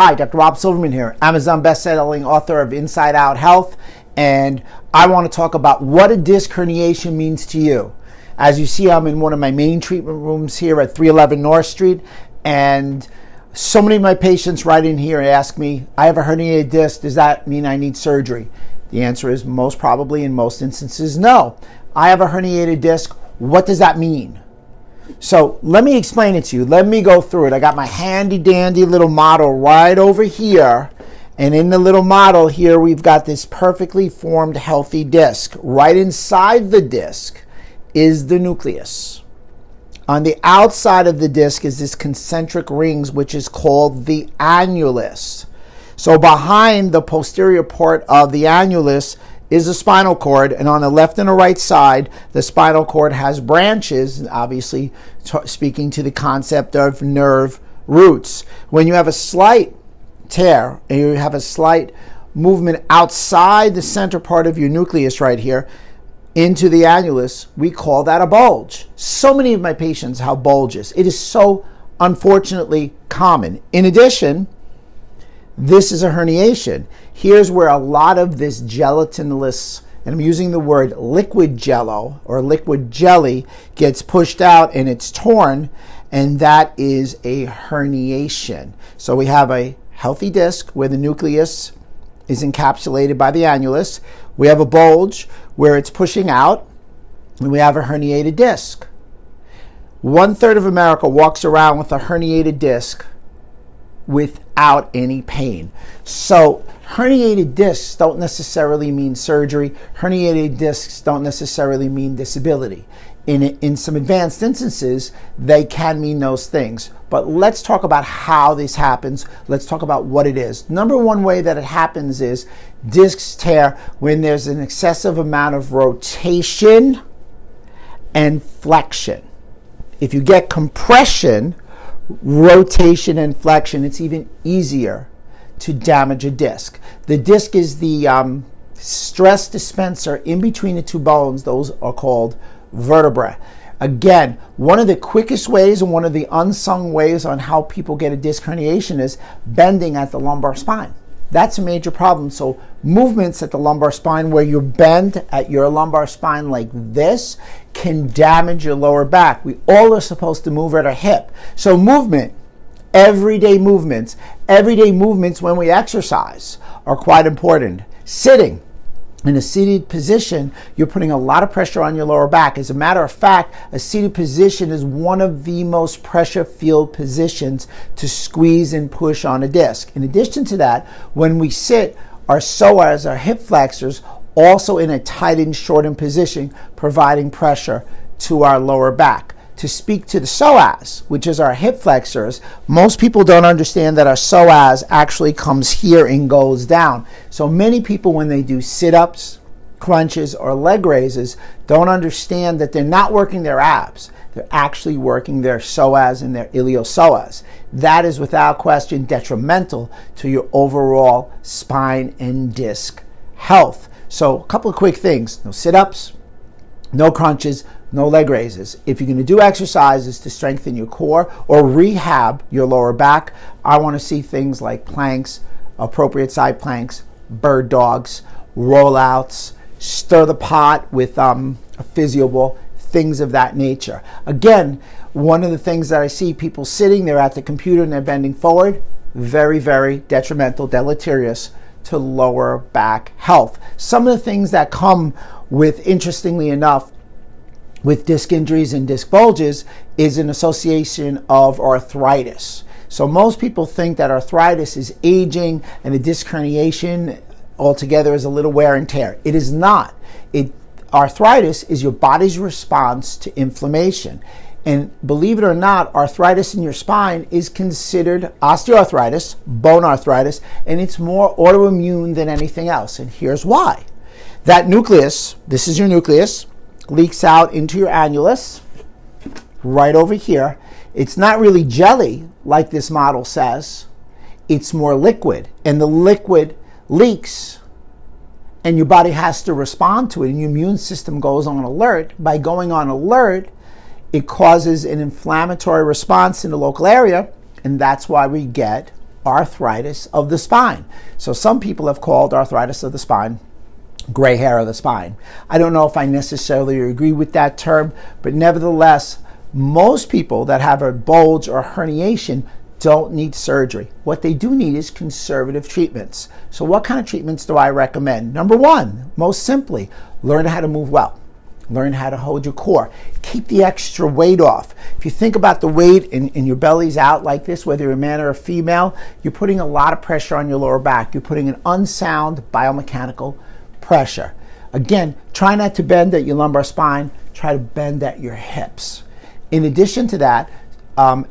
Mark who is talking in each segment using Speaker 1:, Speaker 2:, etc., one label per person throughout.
Speaker 1: Hi, Dr. Rob Silverman here, Amazon best-selling author of Inside Out Health, and I want to talk about what a disc herniation means to you. As you see, I'm in one of my main treatment rooms here at 311 North Street, and so many of my patients write in here and ask me, I have a herniated disc, does that mean I need surgery? The answer is most probably, in most instances, no. I have a herniated disc, what does that mean? So let me explain it to you. Let me go through it. I got my handy dandy little model right over here. And in the little model here, we've got this perfectly formed healthy disc. Right inside the disc is the nucleus. On the outside of the disc is this concentric rings, which is called the annulus. So behind the posterior part of the annulus is the spinal cord, and on the left and the right side, the spinal cord has branches, obviously speaking to the concept of nerve roots. When you have a slight tear and you have a slight movement outside the center part of your nucleus right here into the annulus, we call that a bulge. So many of my patients have bulges. It is so unfortunately common. In addition, this is a herniation. Here's where a lot of this gelatinous, and I'm using the word liquid jello or liquid jelly, gets pushed out and it's torn, and that is a herniation. So we have a healthy disc where the nucleus is encapsulated by the annulus. We have a bulge where it's pushing out, and we have a herniated disc. 1/3 of America walks around with a herniated disc without any pain. So herniated discs don't necessarily mean surgery. Herniated discs don't necessarily mean disability. In some advanced instances, they can mean those things. But let's talk about how this happens. Let's talk about what it is. Number one way that it happens is discs tear when there's an excessive amount of rotation and flexion. If you get compression, rotation and flexion, it's even easier to damage a disc. The disc is the stress dispenser in between the two bones. Those are called vertebrae. Again, one of the quickest ways and one of the unsung ways on how people get a disc herniation is bending at the lumbar spine. That's a major problem. So movements at the lumbar spine where you bend at your lumbar spine like this can damage your lower back. We all are supposed to move at our hip. So movement, everyday movements when we exercise are quite important. Sitting. In a seated position, you're putting a lot of pressure on your lower back. As a matter of fact, a seated position is one of the most pressure-filled positions to squeeze and push on a disc. In addition to that, when we sit, our psoas, our hip flexors, also in a tightened, shortened position, providing pressure to our lower back. To speak to the psoas, which is our hip flexors, most people don't understand that our psoas actually comes here and goes down. So many people, when they do sit-ups, crunches, or leg raises, don't understand that they're not working their abs. They're actually working their psoas and their iliopsoas. That is without question detrimental to your overall spine and disc health. So a couple of quick things: no sit-ups, no crunches, no leg raises. If you're going to do exercises to strengthen your core or rehab your lower back, I want to see things like planks, appropriate side planks, bird dogs, rollouts, stir the pot with a physio ball, things of that nature. Again, one of the things that I see people sitting there at the computer and they're bending forward, very, very detrimental, deleterious to lower back health. Some of the things that come with, interestingly enough, with disc injuries and disc bulges is an association of arthritis. So most people think that arthritis is aging and a disc herniation altogether is a little wear and tear. It is not. Arthritis is your body's response to inflammation. And believe it or not, arthritis in your spine is considered osteoarthritis, bone arthritis, and it's more autoimmune than anything else. And here's why. That nucleus, this is your nucleus, leaks out into your annulus right over here. It's not really jelly like this model says. It's more liquid, and the liquid leaks and your body has to respond to it, and your immune system goes on alert. By going on alert, it causes an inflammatory response in the local area, and that's why we get arthritis of the spine. So some people have called arthritis of the spine gray hair of the spine. I don't know if I necessarily agree with that term, but nevertheless, most people that have a bulge or herniation don't need surgery. What they do need is conservative treatments. So what kind of treatments do I recommend? Number one, most simply, learn how to move well. Learn how to hold your core. Keep the extra weight off. If you think about the weight and your belly's out like this, whether you're a man or a female, you're putting a lot of pressure on your lower back. You're putting an unsound biomechanical pressure. Again, try not to bend at your lumbar spine. Try to bend at your hips. In addition to that,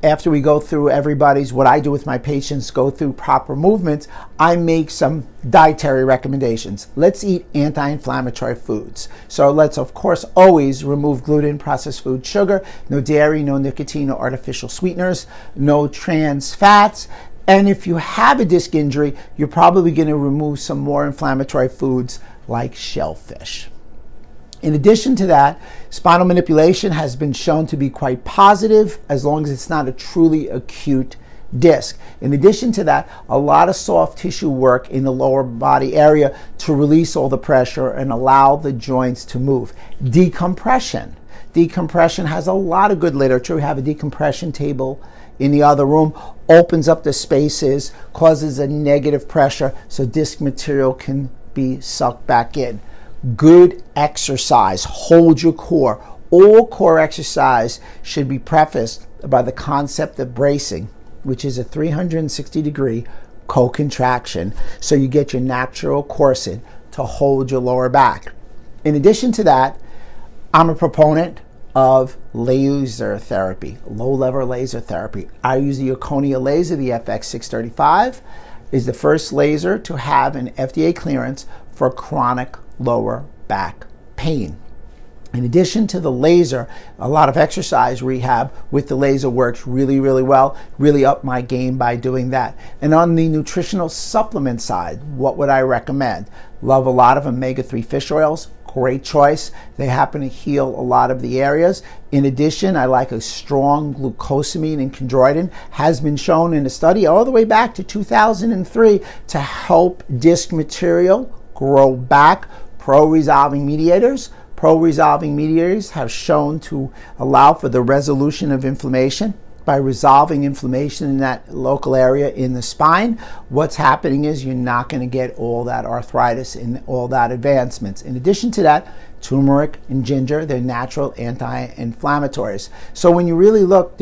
Speaker 1: after we go through what I do with my patients, go through proper movements, I make some dietary recommendations. Let's eat anti-inflammatory foods. So let's, of course, always remove gluten, processed food, sugar, no dairy, no nicotine, no artificial sweeteners, no trans fats. And if you have a disc injury, you're probably going to remove some more inflammatory foods like shellfish. In addition to that, spinal manipulation has been shown to be quite positive as long as it's not a truly acute disc. In addition to that, a lot of soft tissue work in the lower body area to release all the pressure and allow the joints to move. Decompression. Decompression has a lot of good literature. We have a decompression table in the other room, opens up the spaces, causes a negative pressure so disc material can be sucked back in. Good exercise, hold your core. All core exercise should be prefaced by the concept of bracing, which is a 360-degree co-contraction, so you get your natural corset to hold your lower back. In addition to that, I'm a proponent of laser therapy, low-level laser therapy. I use the Zirconia laser, the FX635, is the first laser to have an FDA clearance for chronic lower back pain. In addition to the laser, a lot of exercise rehab with the laser works really, really well. Really up my game by doing that. And on the nutritional supplement side, what would I recommend? Love a lot of omega-3 fish oils. Great choice. They happen to heal a lot of the areas. In addition, I like a strong glucosamine and chondroitin. Has been shown in a study all the way back to 2003 to help disc material grow back. Pro-resolving mediators. Pro-resolving mediators have shown to allow for the resolution of inflammation. By resolving inflammation in that local area in the spine, what's happening is you're not going to get all that arthritis and all that advancements. In addition to that, turmeric and ginger, they're natural anti-inflammatories. So when you really look,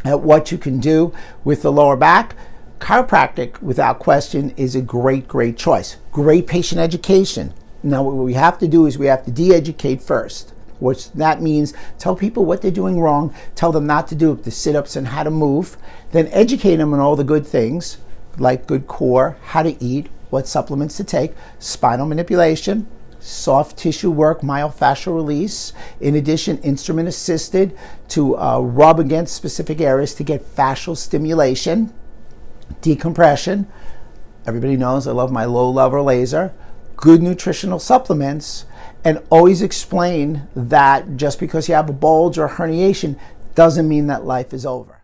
Speaker 1: at what you can do with the lower back, chiropractic, without question, is a great, great choice. Great patient education. Now, what we have to do is we have to de-educate first, which that means tell people what they're doing wrong, tell them not to do the sit-ups and how to move, then educate them on all the good things, like good core, how to eat, what supplements to take, spinal manipulation, soft tissue work, myofascial release. In addition, instrument assisted to rub against specific areas to get fascial stimulation. Decompression. Everybody knows I love my low-level laser. Good nutritional supplements, and always explain that just because you have a bulge or herniation doesn't mean that life is over.